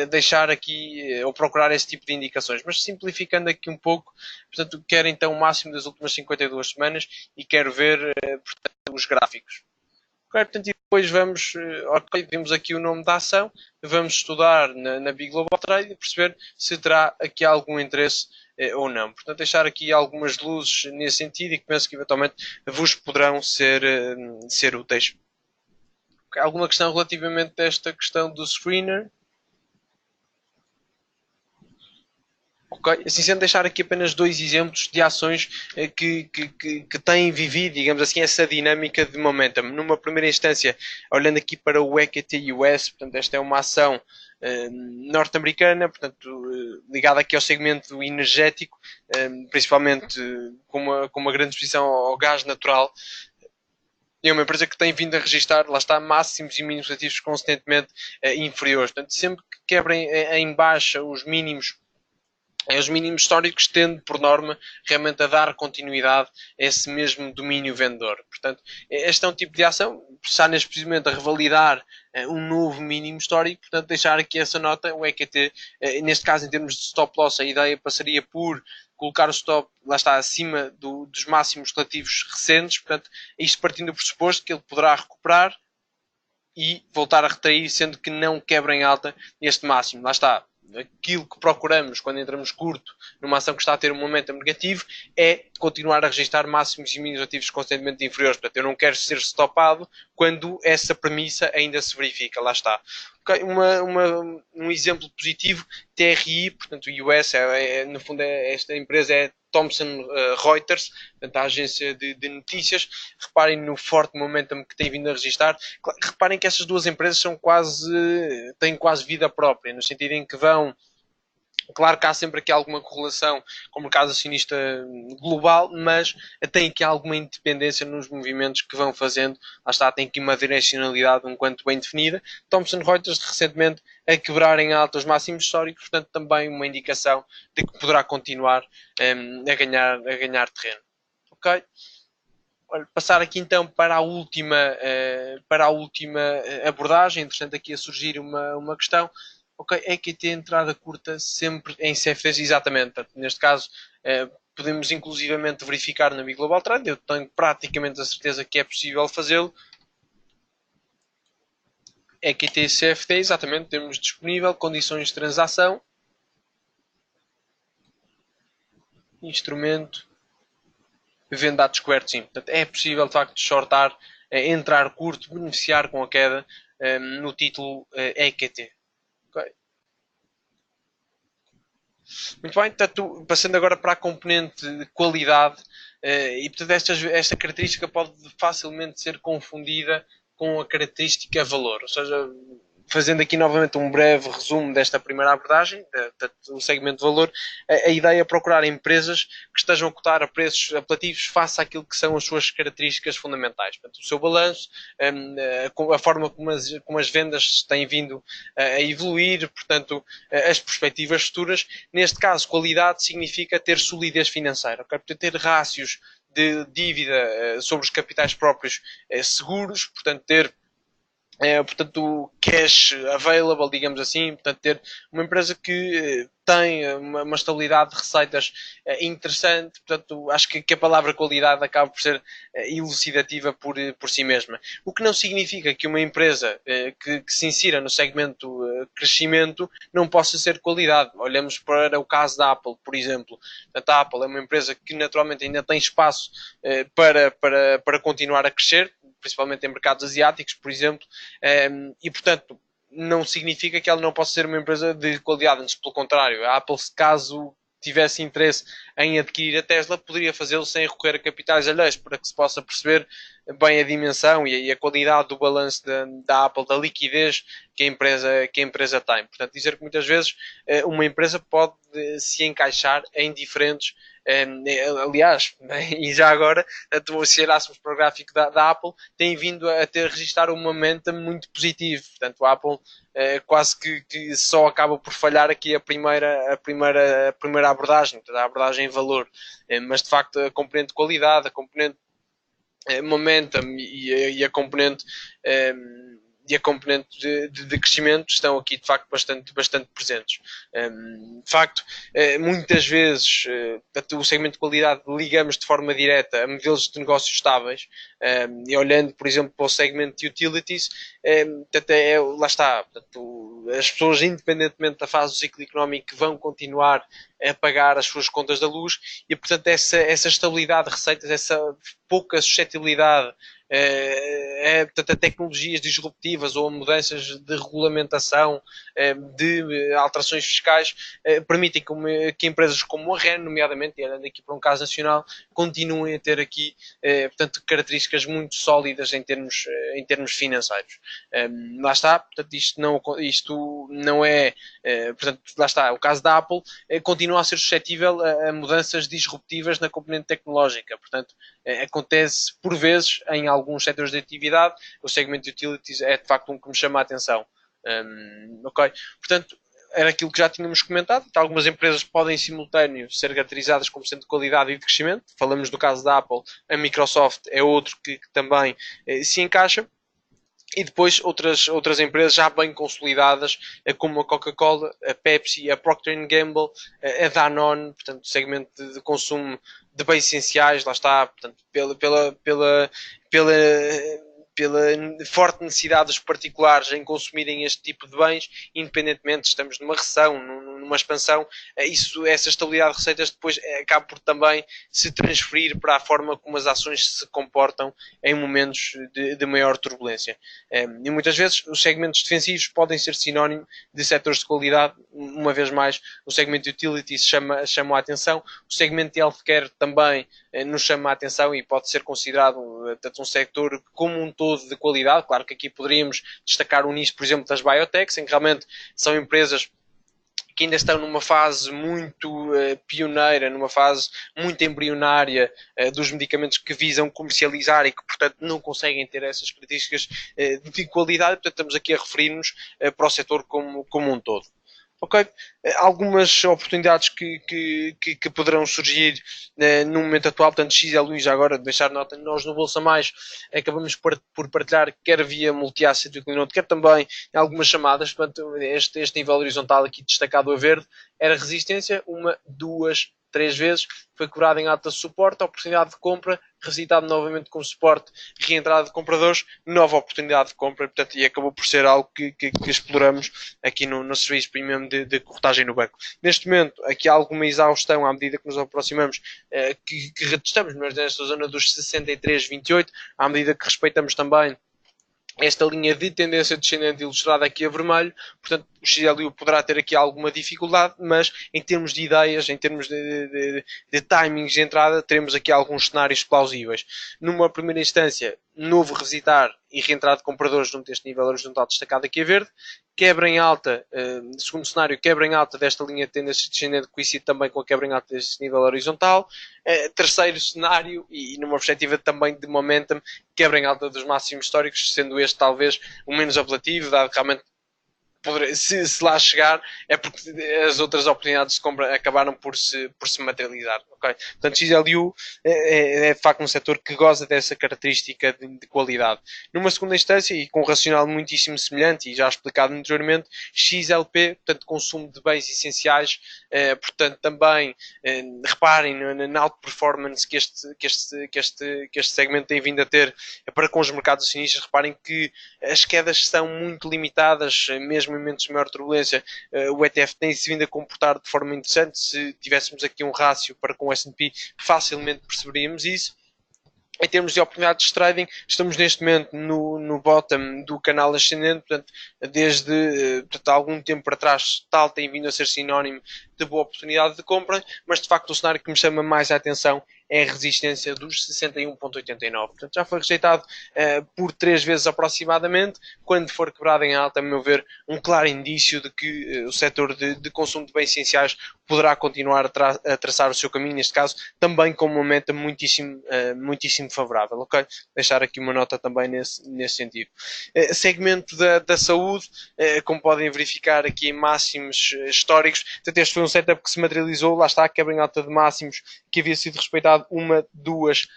B: deixar aqui ou procurar esse tipo de indicações, mas simplificando aqui um pouco, portanto, quero então o máximo das últimas 52 semanas e quero ver, portanto, os gráficos. Okay, portanto, e depois vamos, vimos aqui o nome da ação, vamos estudar na Big Global Trade e perceber se terá aqui algum interesse ou não. Portanto, deixar aqui algumas luzes nesse sentido e que penso que eventualmente vos poderão ser úteis. Okay, alguma questão relativamente a esta questão do screener? Okay. Assim sendo, deixar aqui apenas dois exemplos de ações que têm vivido, digamos assim, essa dinâmica de momentum. Numa primeira instância, olhando aqui para o EQT US, portanto, esta é uma ação norte-americana, portanto, ligada aqui ao segmento energético, principalmente com uma grande exposição ao gás natural. É uma empresa que tem vindo a registrar, lá está, máximos e mínimos ativos constantemente inferiores. Portanto, sempre que quebrem em baixa os mínimos históricos, tende, por norma, realmente a dar continuidade a esse mesmo domínio vendedor. Portanto, este é um tipo de ação, está neste precisamente a revalidar um novo mínimo histórico, portanto, deixar aqui essa nota, o EQT, neste caso, em termos de stop loss, a ideia passaria por colocar o stop, lá está, acima dos máximos relativos recentes, portanto, isto partindo do pressuposto que ele poderá recuperar e voltar a retrair, sendo que não quebra em alta este máximo. Lá está, aquilo que procuramos quando entramos curto numa ação que está a ter um momento negativo é continuar a registrar máximos e mínimos ativos constantemente inferiores. Portanto, eu não quero ser stopado quando essa premissa ainda se verifica. Lá está. Okay. Um exemplo positivo, TRI, portanto, o US, no fundo, esta empresa é Thomson Reuters, portanto, a agência de notícias. Reparem no forte momentum que tem vindo a registrar. Reparem que essas duas empresas têm quase vida própria, no sentido em que vão. Claro que há sempre aqui alguma correlação com o mercado acionista global, mas tem aqui alguma independência nos movimentos que vão fazendo. Lá está, tem aqui uma direcionalidade um quanto bem definida. Thomson Reuters recentemente a quebrar em alta os máximos históricos, portanto também uma indicação de que poderá continuar a ganhar terreno. Ok? Passar aqui então para a última abordagem, interessante aqui a surgir uma questão. Ok, é que ter entrada curta sempre em CFDs, exatamente. Portanto, neste caso, podemos inclusivamente verificar na Big Global Trade. Eu tenho praticamente a certeza que é possível fazê-lo. EQT CFD, exatamente, temos disponível condições de transação, instrumento, venda a descoberto, sim. Portanto, é possível de facto shortar, entrar curto, beneficiar com a queda no título EQT. Okay. Muito bem, portanto, passando agora para a componente de qualidade, e portanto esta característica pode facilmente ser confundida com a característica valor, ou seja, fazendo aqui novamente um breve resumo desta primeira abordagem, do segmento de valor, a ideia é procurar empresas que estejam a cotar a preços apelativos face àquilo que são as suas características fundamentais. Portanto, o seu balanço, a forma como as vendas têm vindo a evoluir, portanto, as perspectivas futuras. Neste caso, qualidade significa ter solidez financeira, okay? Portanto, ter rácios de dívida sobre os capitais próprios seguros, portanto, ter portanto, cash available, digamos assim, portanto, ter uma empresa que tem uma estabilidade de receitas interessante, portanto, acho que a palavra qualidade acaba por ser elucidativa por si mesma. O que não significa que uma empresa que se insira no segmento crescimento não possa ser qualidade. Olhamos para o caso da Apple, por exemplo. Portanto, a Apple é uma empresa que naturalmente ainda tem espaço para continuar a crescer, principalmente em mercados asiáticos, por exemplo, e portanto não significa que ela não possa ser uma empresa de qualidade, antes pelo contrário. A Apple, se caso tivesse interesse em adquirir a Tesla, poderia fazê-lo sem recorrer a capitais alheios, para que se possa perceber bem a dimensão e a qualidade do balanço da Apple, da liquidez que a empresa tem. Portanto, dizer que muitas vezes uma empresa pode se encaixar em diferentes. Aliás, e já agora, se olhássemos para o gráfico da Apple, tem vindo a registrar um momento muito positivo. Portanto, a Apple quase que só acaba por falhar aqui a primeira abordagem, a abordagem em valor. Mas de facto a componente de qualidade, a componente momentum e a componente de crescimento estão aqui de facto bastante presentes. De facto, muitas vezes o segmento de qualidade ligamos de forma direta a modelos de negócios estáveis, e olhando por exemplo para o segmento de utilities, lá está, as pessoas, independentemente da fase do ciclo económico, vão continuar a pagar as suas contas da luz, e portanto essa estabilidade de receitas, essa pouca suscetibilidade portanto, a tecnologias disruptivas ou a mudanças de regulamentação, de alterações fiscais, permitem que empresas como a REN, nomeadamente, e olhando aqui para um caso nacional, continuem a ter aqui portanto, características muito sólidas em termos financeiros. Lá está, portanto, isto não é, portanto, lá está, o caso da Apple continua a ser suscetível a mudanças disruptivas na componente tecnológica. Portanto, acontece por vezes em alguns setores de atividade. O segmento de utilities é de facto um que me chama a atenção. Ok, portanto, era aquilo que já tínhamos comentado. Algumas empresas podem em simultâneo ser caracterizadas como sendo de qualidade e de crescimento. Falamos do caso da Apple, a Microsoft é outro que também se encaixa. E depois outras empresas já bem consolidadas, como a Coca-Cola, a Pepsi, a Procter Gamble, a Danone, portanto, segmento de consumo de bens essenciais, lá está, portanto, pela pela forte necessidade dos particulares em consumirem este tipo de bens, independentemente se estamos numa recessão, numa expansão, essa estabilidade de receitas depois acaba por também se transferir para a forma como as ações se comportam em momentos de maior turbulência. E muitas vezes os segmentos defensivos podem ser sinónimo de setores de qualidade. Uma vez mais, o segmento de utilities chama a atenção, o segmento de healthcare também nos chama a atenção e pode ser considerado um setor como um todo de qualidade. Claro que aqui poderíamos destacar o nicho, por exemplo, das biotechs, em que realmente são empresas que ainda estão numa fase muito pioneira, numa fase muito embrionária dos medicamentos que visam comercializar e que, portanto, não conseguem ter essas características de qualidade. Portanto, estamos aqui a referir-nos para o setor como um todo. Ok? Algumas oportunidades que poderão surgir no momento atual, portanto, XLU, já agora deixar nota, nós no Bolsa Mais acabamos por partilhar, quer via multi-asset e Clinote, quer também em algumas chamadas. Portanto, este nível horizontal aqui destacado a verde era resistência, 1, 2, 3 vezes, foi quebrado em alta suporte, oportunidade de compra, recitado novamente com suporte, reentrada de compradores, nova oportunidade de compra, portanto, e acabou por ser algo que exploramos aqui no serviço premium de corretagem no banco. Neste momento, aqui há alguma exaustão à medida que nos aproximamos, que estamos nesta zona dos 63,28, à medida que respeitamos também esta linha de tendência descendente ilustrada aqui a vermelho. Portanto, o XLU poderá ter aqui alguma dificuldade, mas em termos de ideias, em termos de timings de entrada, teremos aqui alguns cenários plausíveis. Numa primeira instância, novo revisitar e reentrada de compradores junto deste nível horizontal destacado aqui a verde, quebra em alta, segundo cenário, quebra em alta desta linha de tendência descendente, coincide também com a quebra em alta deste nível horizontal. Terceiro cenário, e numa perspectiva também de momentum, quebra em alta dos máximos históricos, sendo este talvez o menos apelativo, dado que realmente se lá chegar é porque as outras oportunidades de compra acabaram por se materializar. Okay? Portanto, XLU é de facto um setor que goza dessa característica de qualidade. Numa segunda instância, e com um racional muitíssimo semelhante, e já explicado anteriormente, XLP, portanto, consumo de bens essenciais, portanto, também reparem na alta performance que este segmento tem vindo a ter para com os mercados acionistas. Reparem que as quedas são muito limitadas, mesmo em momentos de maior turbulência. O ETF tem-se vindo a comportar de forma interessante. Se tivéssemos aqui um rácio para com o S&P, facilmente perceberíamos isso.
A: Em termos de oportunidades de trading, estamos neste momento no bottom do canal ascendente, portanto, desde portanto, algum tempo para trás, tal tem vindo a ser sinónimo de boa oportunidade de compra, mas de facto o cenário que me chama mais a atenção é a resistência dos 61,89. Portanto, já foi rejeitado por 3 vezes aproximadamente. Quando for quebrado em alta, a meu ver, um claro indício de que o setor de consumo de bens essenciais poderá continuar a traçar o seu caminho, neste caso, também com uma meta muitíssimo favorável. Ok? Deixar aqui uma nota também nesse sentido. Segmento da saúde, como podem verificar aqui em máximos históricos, portanto, este foi um setup que se materializou, lá está, quebra em alta de máximos que havia sido respeitado uma, duas,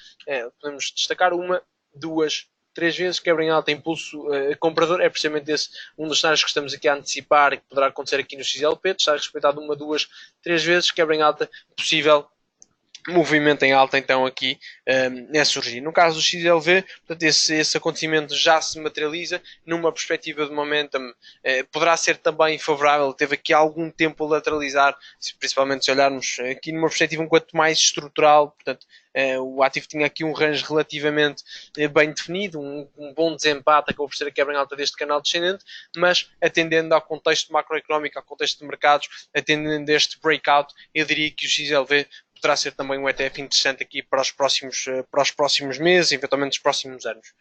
A: podemos destacar uma, duas, 3 vezes, quebra em alta, impulso comprador, é precisamente esse um dos cenários que estamos aqui a antecipar e que poderá acontecer aqui no XLP, está respeitado uma, duas, 3 vezes, quebra em alta, possível movimento em alta então aqui é surgir. No caso do XLV, portanto, esse acontecimento já se materializa numa perspectiva de momentum, poderá ser também favorável, teve aqui algum tempo a lateralizar, principalmente se olharmos aqui numa perspectiva um quanto mais estrutural, portanto, o ativo tinha aqui um range relativamente bem definido, um bom desempate, acabou por ser a quebra em alta deste canal descendente, mas atendendo ao contexto macroeconómico, ao contexto de mercados, atendendo a este breakout, eu diria que o XLV poderá ser também um ETF interessante aqui para os próximos meses, eventualmente os próximos anos.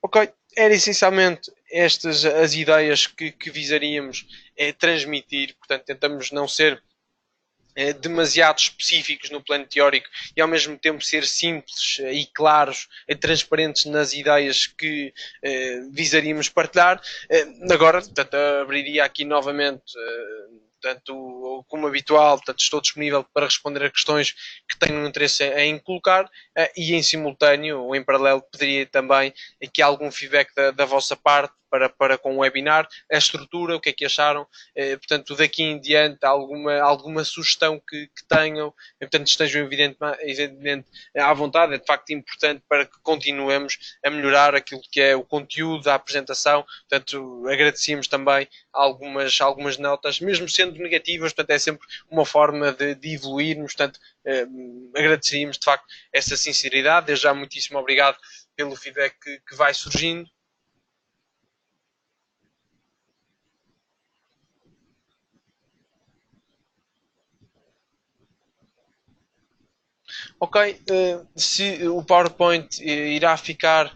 A: Ok, era essencialmente estas as ideias que visaríamos transmitir, portanto tentamos não ser demasiado específicos no plano teórico e ao mesmo tempo ser simples e claros e transparentes nas ideias que visaríamos partilhar. Agora, portanto, abriria aqui novamente portanto, como habitual, portanto, estou disponível para responder a questões que tenham interesse em colocar e em simultâneo ou em paralelo pediria também aqui algum feedback da vossa parte para com o webinar, a estrutura, o que é que acharam, portanto, daqui em diante alguma sugestão que tenham, portanto, estejam evidentemente à vontade, é de facto importante para que continuemos a melhorar aquilo que é o conteúdo da apresentação, portanto, agradecíamos também algumas notas, mesmo sendo negativas, portanto, é sempre uma forma de evoluirmos, portanto, agradeceríamos de facto essa sinceridade, desde já muitíssimo obrigado pelo feedback que vai surgindo. Ok, se o PowerPoint irá ficar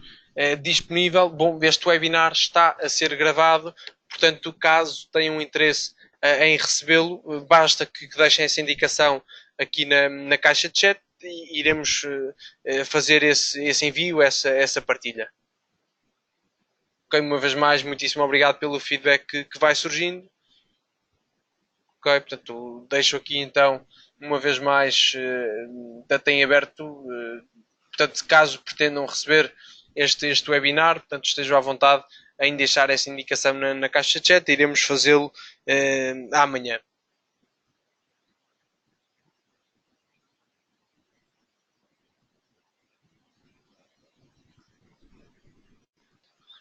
A: disponível, bom, este webinar está a ser gravado, portanto, caso tenham interesse em recebê-lo, basta que deixem essa indicação aqui na caixa de chat e iremos fazer esse envio, essa partilha. Ok, uma vez mais, muitíssimo obrigado pelo feedback que vai surgindo. Ok, portanto, deixo aqui então, uma vez mais, tem aberto, portanto, caso pretendam receber este webinar, portanto, estejam à vontade em deixar essa indicação na caixa de chat, iremos fazê-lo amanhã.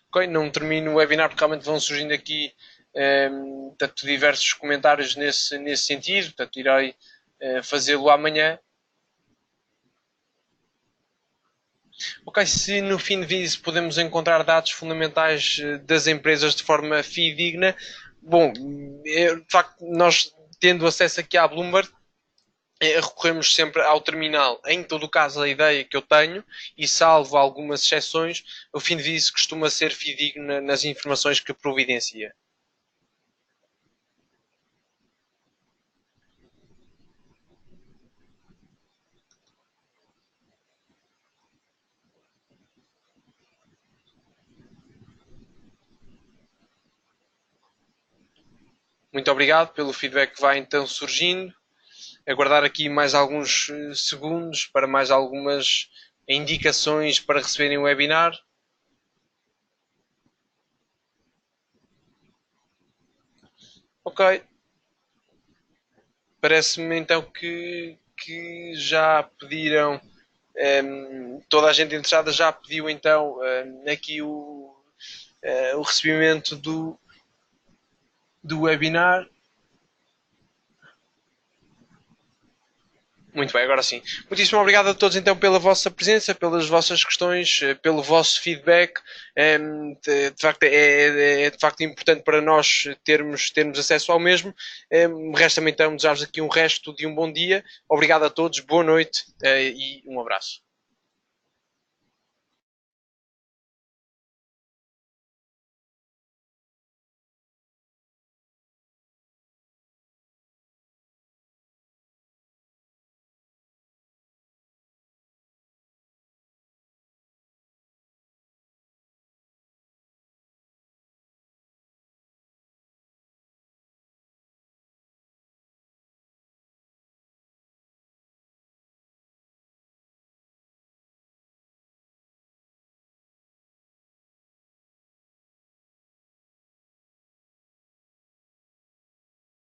A: Ok, não termino o webinar porque realmente vão surgindo aqui portanto, diversos comentários nesse sentido, portanto, irei fazê-lo amanhã. Ok, se no fim de vídeo podemos encontrar dados fundamentais das empresas de forma fidedigna, bom, de facto, nós tendo acesso aqui à Bloomberg, recorremos sempre ao terminal. Em todo o caso, a ideia que eu tenho, e salvo algumas exceções, o fim de vídeo costuma ser fidedigno nas informações que providencia. Muito obrigado pelo feedback que vai então surgindo. Aguardar aqui mais alguns segundos para mais algumas indicações para receberem o webinar. Ok. Parece-me então que já pediram, toda a gente interessada já pediu então aqui o recebimento do webinar.
B: Muito bem, agora sim. Muitíssimo obrigado a todos então pela vossa presença, pelas vossas questões, pelo vosso feedback. De facto, é de facto importante para nós termos acesso ao mesmo. Resta-me então desejar-vos aqui um resto de um bom dia. Obrigado a todos, boa noite e um abraço.